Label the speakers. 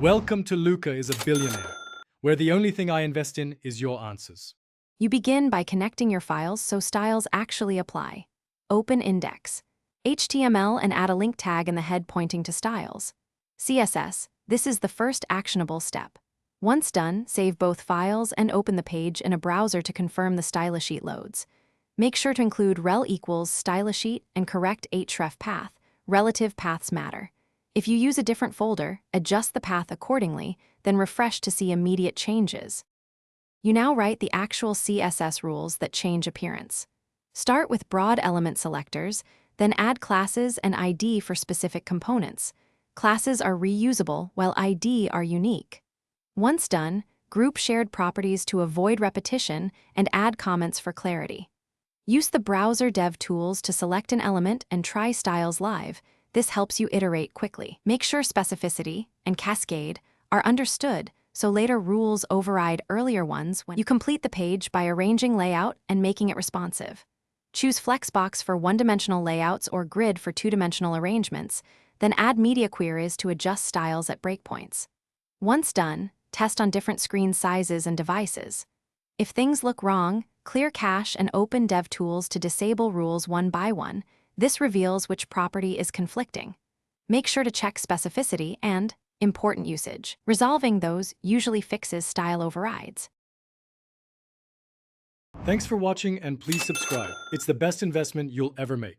Speaker 1: Welcome to Luca is a Billionaire, where the only thing I invest in is your answers.
Speaker 2: You begin by connecting your files so styles actually apply. Open index, HTML, and add a link tag in the head pointing to styles. CSS, this is the first actionable step. Once done, save both files and open the page in a browser to confirm the stylesheet loads. Make sure to include rel equals stylesheet and correct href path. Relative paths matter. If you use a different folder, adjust the path accordingly, then refresh to see immediate changes. You now write the actual CSS rules that change appearance. Start with broad element selectors, then add classes and ID for specific components. Classes are reusable, while ID are unique. Once done, group shared properties to avoid repetition and add comments for clarity. Use the browser dev tools to select an element and try styles live. This helps you iterate quickly. Make sure specificity and cascade are understood, so later rules override earlier ones when you complete the page by arranging layout and making it responsive. Choose Flexbox for one-dimensional layouts or Grid for two-dimensional arrangements, then add media queries to adjust styles at breakpoints. Once done, test on different screen sizes and devices. If things look wrong, clear cache and open DevTools to disable rules one by one. This reveals which property is conflicting. Make sure to check specificity and important usage. Resolving those usually fixes style overrides.
Speaker 1: Thanks for watching, and please subscribe. It's the best investment you'll ever make.